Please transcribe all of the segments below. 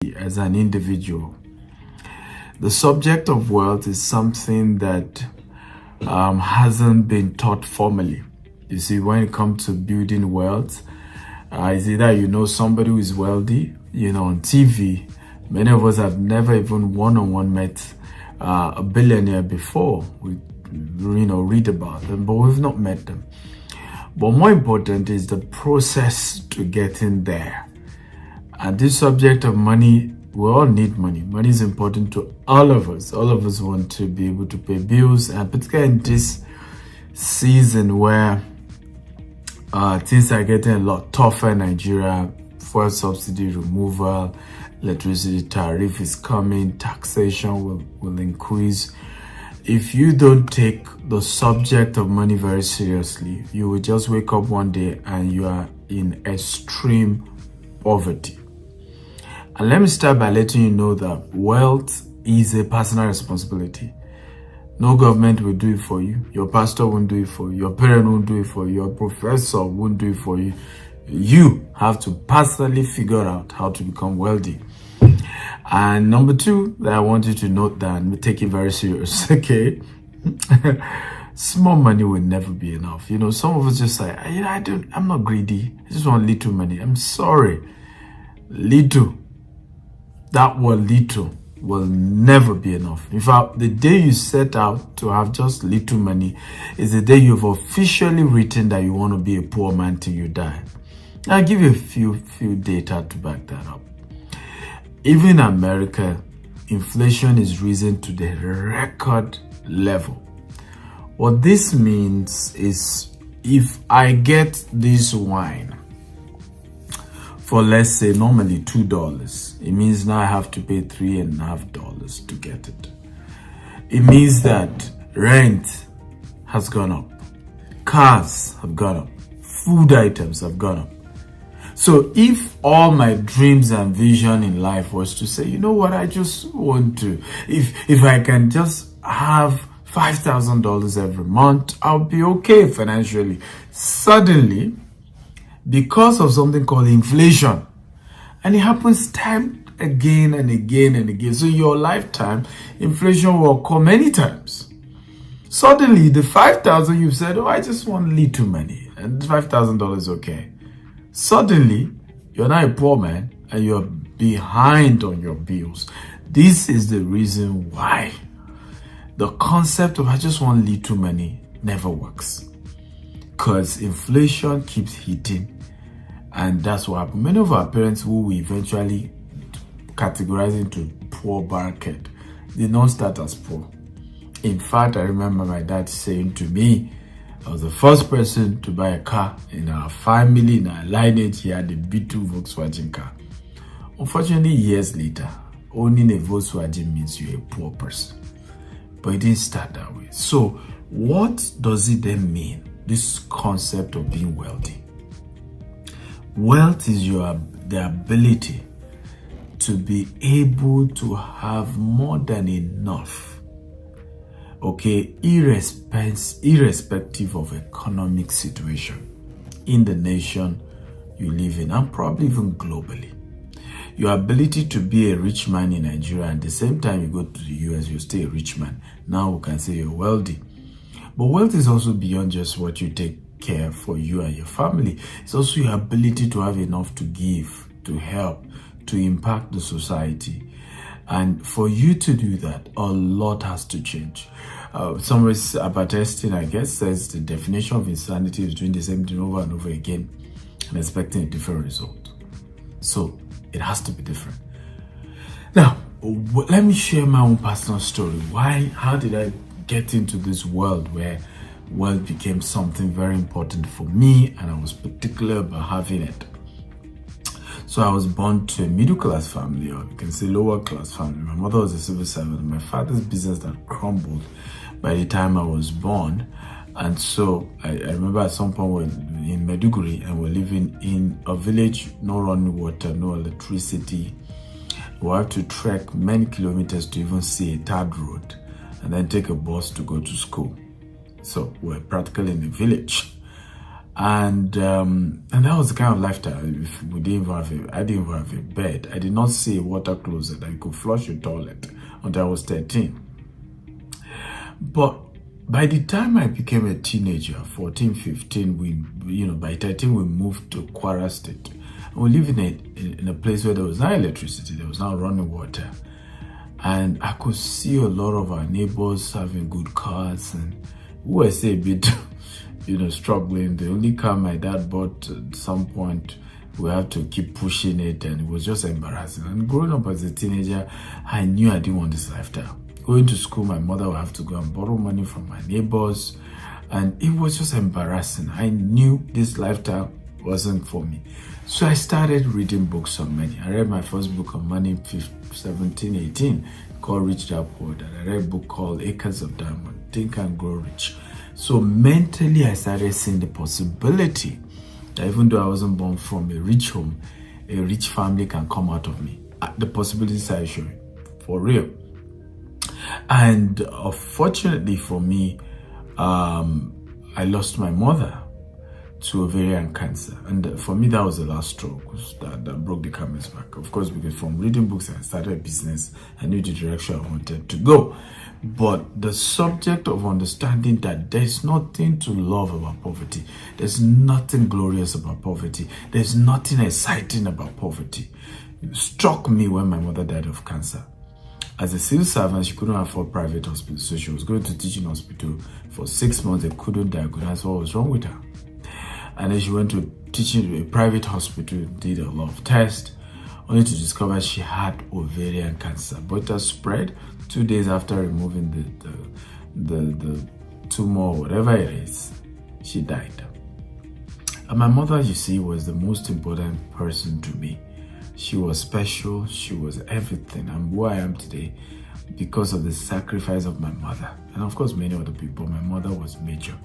as an individual. The subject of wealth is something that hasn't been taught formally. You see, when it comes to building wealth, it's either you know somebody who is wealthy, on TV. Many of us have never even one-on-one met a billionaire before. We, read about them, but we've not met them. But more important is the process to getting there. And this subject of money, we all need money. Money is important to all of us. All of us want to be able to pay bills, and particularly in this season where things are getting a lot tougher in Nigeria. Fuel subsidy removal, electricity tariff is coming, taxation will increase. If you don't take the subject of money very seriously, you will just wake up one day and you are in extreme poverty. And let me start by letting you know that wealth is a personal responsibility. No government will do it for you. Your pastor won't do it for you. Your parent won't do it for you. Your professor won't do it for you. You have to personally figure out how to become wealthy. And number two, that I want you to note that and take it very serious, okay? Small money will never be enough. Some of us just say, I'm not greedy. I just want little money. I'm sorry. Little. That word little will never be enough. In fact, the day you set out to have just little money is the day you've officially written that you want to be a poor man till you die. I'll give you a few data to back that up. Even in America, inflation is risen to the record level. What this means is if I get this wine for, let's say, normally $2, it means now I have to pay $3.50 to get it. It means that rent has gone up, cars have gone up, food items have gone up. So if all my dreams and vision in life was to say, you know what, I just want to, if I can just have $5,000 every month, I'll be okay financially. Suddenly, because of something called inflation, and it happens time again and again and again. So in your lifetime, inflation will occur many times. Suddenly, the $5,000 you've said, I just want little money, and $5,000 is okay. Suddenly, you're not a poor man and you're behind on your bills. This is the reason why the concept of I just want little money never works. Because inflation keeps hitting, and that's what happened. Many of our parents who we eventually categorize into poor bracket did not start as poor. In fact, I remember my dad saying to me, I was the first person to buy a car in our family, in our lineage. He had a B2 Volkswagen car. Unfortunately, years later, owning a Volkswagen means you're a poor person. But it didn't start that way. So what does it then mean, this concept of being wealthy? Wealth is the ability to be able to have more than enough, okay, irrespective of economic situation in the nation you live in, and probably even globally. Your ability to be a rich man in Nigeria, and at the same time you go to the US, you stay a rich man. Now we can say you're wealthy. But wealth is also beyond just what you take care for you and your family. It's also your ability to have enough to give, to help, to impact the society. And for you to do that, a lot has to change. Somebody about testing, I guess, says the definition of insanity is doing the same thing over and over again and expecting a different result. So it has to be different. Now, let me share my own personal story. How did I get into this world where wealth became something very important for me, and I was particular about having it? So I was born to a middle-class family, or you can say lower-class family. My mother was a civil servant. My father's business that crumbled by the time I was born. And so I remember at some point we're in Maiduguri and we're living in a village, no running water, no electricity. We have to trek many kilometers to even see a third road and then take a bus to go to school. So we're practically in the village. And that was the kind of lifestyle. If we didn't even have I didn't even have a bed. I did not see a water closet that you could flush your toilet until I was 13. But by the time I became a teenager, 14, 15, by 13 we moved to Kwara State. We live in a place where there was no electricity, there was no running water. And I could see a lot of our neighbors having good cars, and we were still a bit, struggling. The only car my dad bought at some point, we had to keep pushing it, and it was just embarrassing. And growing up as a teenager, I knew I didn't want this lifestyle. Going to school, my mother would have to go and borrow money from my neighbors, and it was just embarrassing. I knew this lifestyle wasn't for me. So I started reading books on money. I read my first book on money 17, 18 called Rich Dad Poor Dad. I read a book called Acres of Diamond, Think and Grow Rich. So mentally, I started seeing the possibility that even though I wasn't born from a rich home, a rich family can come out of me. The possibilities I show you, for real. And fortunately for me, I lost my mother to ovarian cancer, and for me that was the last straw that broke the camel's back. Of course, because from reading books I started a business, I knew the direction I wanted to go. But the subject of understanding that there's nothing to love about poverty, there's nothing glorious about poverty, there's nothing exciting about poverty, struck me when my mother died of cancer. As a civil servant, she couldn't afford private hospitals, so she was going to teaching hospital for 6 months. They couldn't diagnose what was wrong with her. And then she went to teaching a private hospital, did a lot of tests, only to discover she had ovarian cancer. But it has spread. 2 days after removing the tumor or whatever it is, she died. And my mother, you see, was the most important person to me. She was special. She was everything. I'm who I am today because of the sacrifice of my mother. And of course, many other people. My mother was major.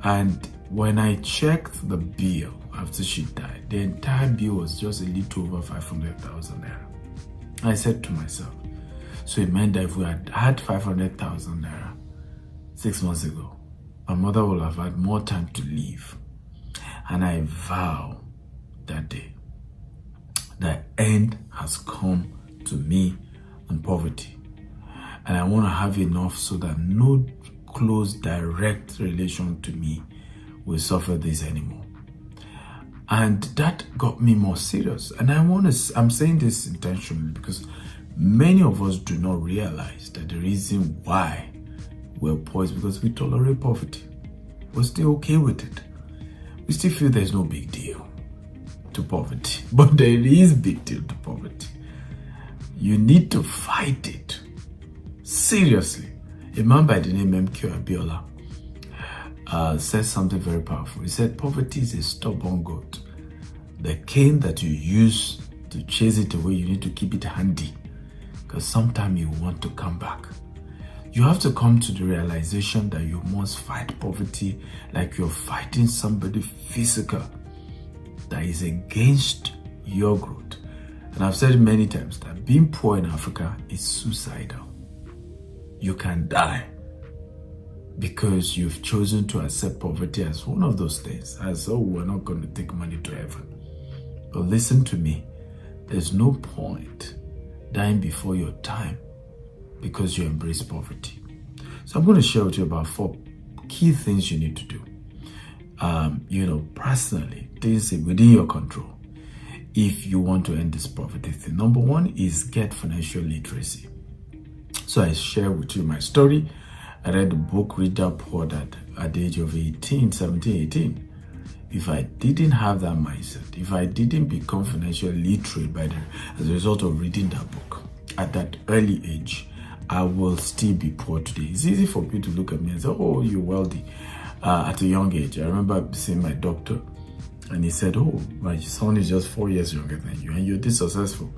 And when I checked the bill after she died, the entire bill was just a little over 500,000 naira. I said to myself, so it meant that if we had 500,000 naira 6 months ago, my mother would have had more time to live. And I vow that day, the end has come to me and poverty. And I want to have enough so that no close direct relation to me will suffer this anymore. And that got me more serious. And I'm saying this intentionally because many of us do not realize that the reason why we're poor is because we tolerate poverty. We're still okay with it. We still feel there's no big deal to poverty, but there is big deal to poverty. You need to fight it seriously. A man by the name M.Q. Abiola said something very powerful. He said, poverty is a stubborn goat. The cane that you use to chase it away, you need to keep it handy because sometime you want to come back. You have to come to the realization that you must fight poverty like you're fighting somebody physical that is against your growth. And I've said many times that being poor in Africa is suicidal. You can die because you've chosen to accept poverty as one of those things, as we're not going to take money to heaven. But listen to me, there's no point dying before your time because you embrace poverty. So I'm going to share with you about 4 key things you need to do. Personally, things within your control if you want to end this poverty thing. Number 1 is get financial literacy. So I share with you my story. I read the book Rich Dad Poor Dad at the age of 17, 18. If I didn't have that mindset, if I didn't become financially literate as a result of reading that book at that early age, I will still be poor today. It's easy for people to look at me and say, oh, you're wealthy at a young age. I remember seeing my doctor and he said, oh, my son is just 4 years younger than you and you're this successful.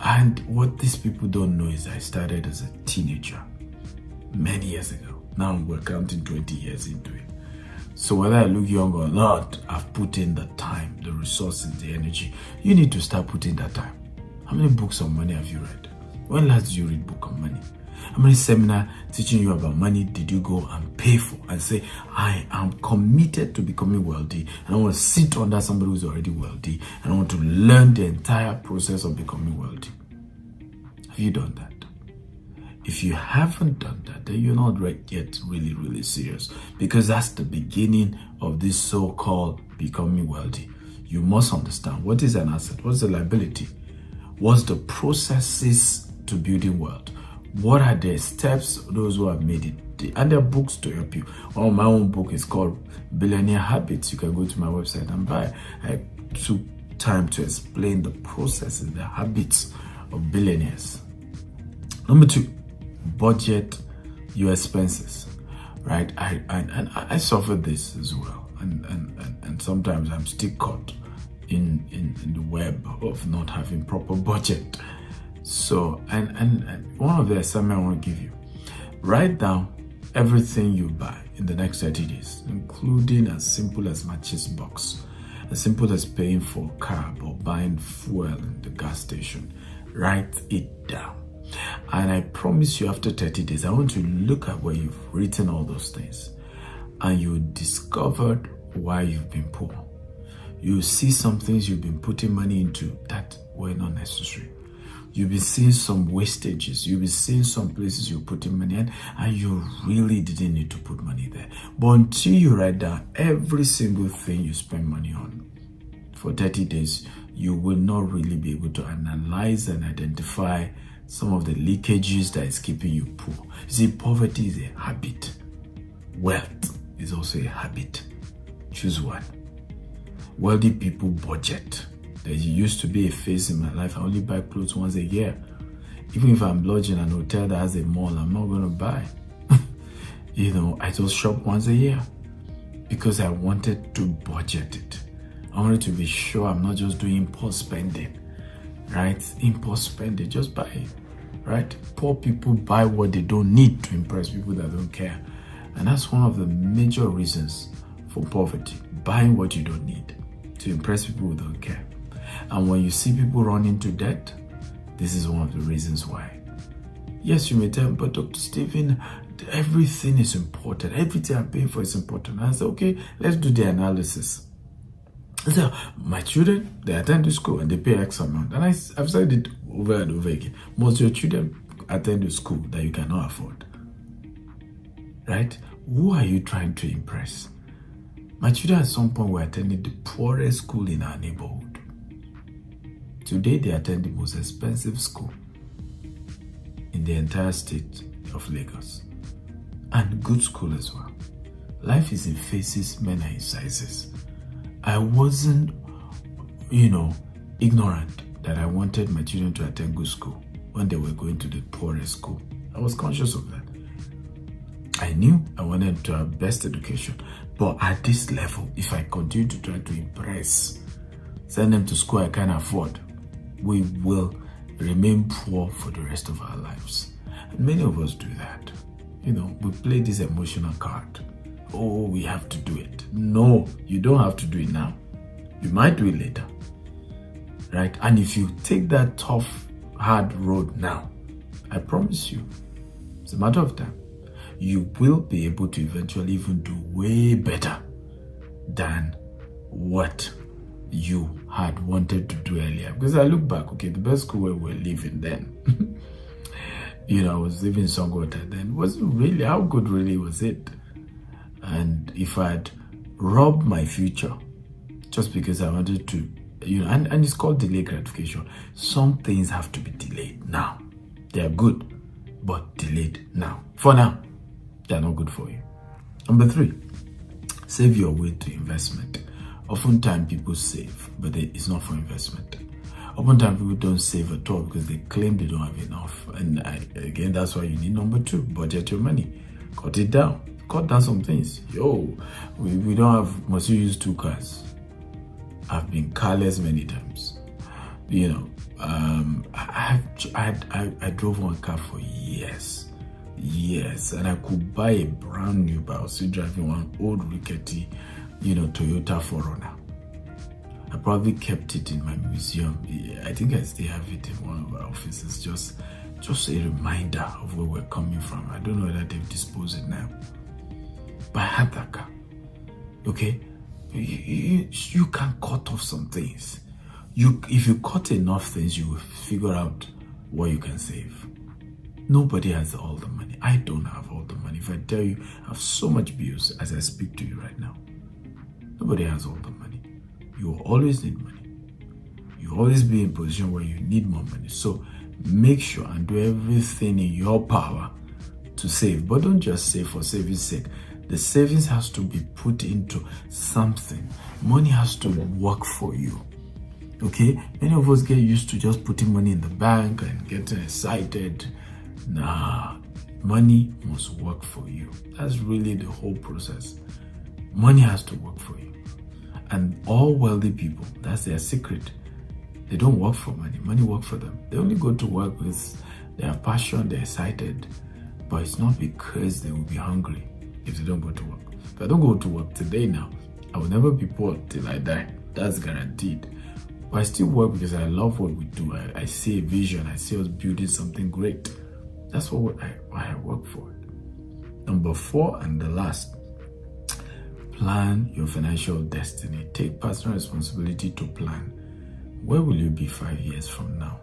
And what these people don't know is I started as a teenager many years ago. Now we're counting 20 years into it. So whether I look young or not, I've put in the time, the resources, the energy. You need to start putting that time. How many books on money have you read? When last did you read book on money? How many seminars teaching you about money did you go and pay for and say, I am committed to becoming wealthy and I want to sit under somebody who's already wealthy and I want to learn the entire process of becoming wealthy? Have you done that? If you haven't done that, then you're not yet really, really serious, because that's the beginning of this so-called becoming wealthy. You must understand what is an asset, what's the liability, what's the processes to building wealth, what are the steps those who have made it, and there are books to help you. Oh, my own book is called Billionaire Habits. You can go to my website and buy. I took time to explain the processes, the habits of billionaires. Number 2, budget your expenses, right? I suffered this as well, and sometimes I'm still caught in the web of not having proper budget. So and one of the assignments I want to give you: write down everything you buy in the next 30 days, including as simple as matches box, as simple as paying for a cab or buying fuel in the gas station. Write it down. And I promise you, after 30 days, I want you to look at where you've written all those things, and you discovered why you've been poor. You see some things you've been putting money into that were not necessary. You'll be seeing some wastages. You'll be seeing some places you're putting money in and you really didn't need to put money there. But until you write down every single thing you spend money on for 30 days, you will not really be able to analyze and identify some of the leakages that is keeping you poor. You see, poverty is a habit. Wealth is also a habit. Choose one. Wealthy people budget. There used to be a phase in my life, I only buy clothes once a year. Even if I'm lodging in an hotel that has a mall, I'm not going to buy. I just shop once a year because I wanted to budget it. I wanted to be sure I'm not just doing impulse spending, right? Impulse spending, just buy it, right? Poor people buy what they don't need to impress people that don't care. And that's one of the major reasons for poverty, buying what you don't need to impress people who don't care. And when you see people run into debt, this is one of the reasons why. Yes, you may tell me, but Dr. Stephen, everything is important. Everything I'm paying for is important. And I say, okay, let's do the analysis. I say, my children, they attend the school and they pay X amount. And I've said it over and over again. Most of your children attend the school that you cannot afford. Right? Who are you trying to impress? My children at some point were attending the poorest school in our neighborhood. Today, they attend the most expensive school in the entire state of Lagos. And good school as well. Life is in phases, men are in sizes. I wasn't, ignorant that I wanted my children to attend good school when they were going to the poorest school. I was conscious of that. I knew I wanted to have best education. But at this level, if I continue to try to impress, send them to school I can't afford, we will remain poor for the rest of our lives. And many of us do that. We play this emotional card. Oh, we have to do it. No, you don't have to do it now. You might do it later. Right? And if you take that tough, hard road now, I promise you, it's a matter of time, you will be able to eventually even do way better than what you had wanted to do earlier. Because I look back, okay, the best school where we were living then, I was living in Songota then, wasn't really, how good really was it? And if I'd robbed my future just because I wanted to, and it's called delayed gratification. Some things have to be delayed now. They are good, but delayed now. For now, they are not good for you. Number 3, save your way to investment. Oftentimes people save, but it's not for investment. Oftentimes people don't save at all because they claim they don't have enough. And again, that's why you need number 2, budget your money. Cut it down. Cut down some things. We don't have, must you use 2 cars? I've been carless many times. I drove one car for years. Yes, and I could buy a brand new, but I was still driving one old rickety, Toyota 4Runner. I probably kept it in my museum. I think I still have it in one of our offices, just Just a reminder of where we're coming from. I don't know whether they've disposed it now, but I had that car. Okay, you can cut off some things. If you cut enough things, you will figure out what you can save. Nobody has all the money. I don't have all the money. If I tell you, I have so much bills as I speak to you right now. Nobody has all the money. You will always need money. You will always be in a position where you need more money. So make sure and do everything in your power to save. But don't just save for saving's sake. The savings has to be put into something. Money has to work for you. Okay? Many of us get used to just putting money in the bank and getting excited. Nah, money must work for you. That's really the whole process. Money has to work for you. And all wealthy people, that's their secret. They don't work for money. Money works for them. They only go to work with their passion, they're excited. But it's not because they will be hungry if they don't go to work. If I don't go to work today now, I will never be poor till I die. That's guaranteed. But I still work because I love what we do. I see a vision. I see us building something great. That's what I work for. Number 4 and the last, plan your financial destiny. Take personal responsibility to plan. Where will you be 5 years from now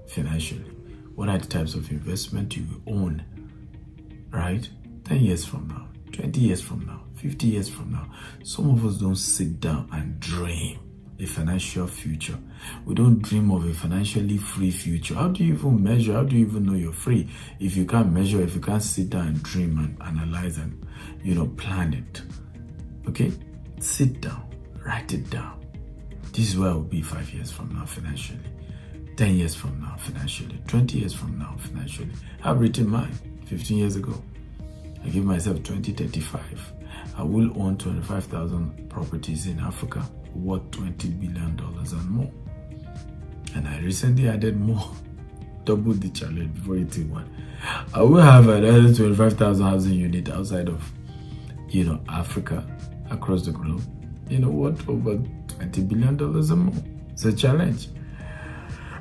financially? What are the types of investment you will own, right? 10 years from now, 20 years from now, 50 years from now. Some of us don't sit down and dream a financial future. We don't dream of a financially free future. How do you even measure? How do you even know you're free? If you can't measure, if you can't sit down and dream and analyze and, plan it. Okay? Sit down, write it down. This is where I will be 5 years from now financially, 10 years from now financially, 20 years from now financially. I've written mine 15 years ago. I give myself 2035. I will own 25,000 properties in Africa worth $20 billion and more. And I recently added more, doubled the challenge before 81. I will have another 25,000 housing units outside of, Africa, across the globe. What, over $20 billion or more? It's a challenge.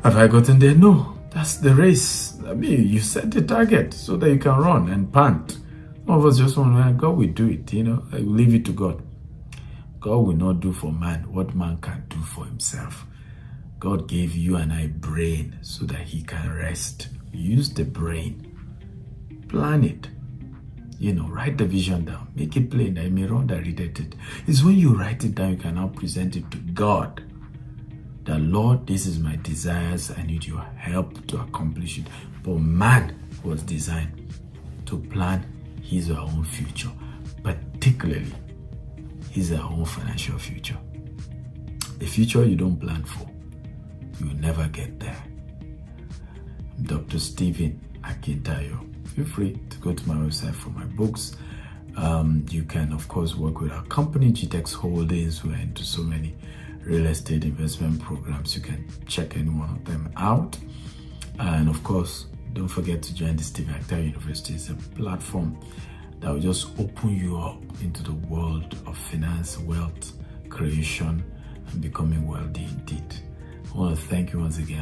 Have I gotten there? No. That's the race. I mean, you set the target so that you can run and pant. Some of us just want to, God will do it, I will leave it to God. God will not do for man what man can do for himself. God gave you and I brain so that he can rest. Use the brain. Plan it. Write the vision down. Make it plain that you may run that read it. It's when you write it down, you can now present it to God. That, Lord, this is my desires. I need your help to accomplish it. But man was designed to plan his or her own future. Particularly, his or her own financial future. A future you don't plan for, you will never get there. I'm Dr. Stephen Akintayo. Feel free to go to my website for my books. You can, of course, work with our company, GTEX Holdings. We're into so many real estate investment programs. You can check any one of them out. And of course, don't forget to join the Stephen Akintayo University. It's a platform that will just open you up into the world of finance, wealth creation, and becoming wealthy indeed. I want to thank you once again.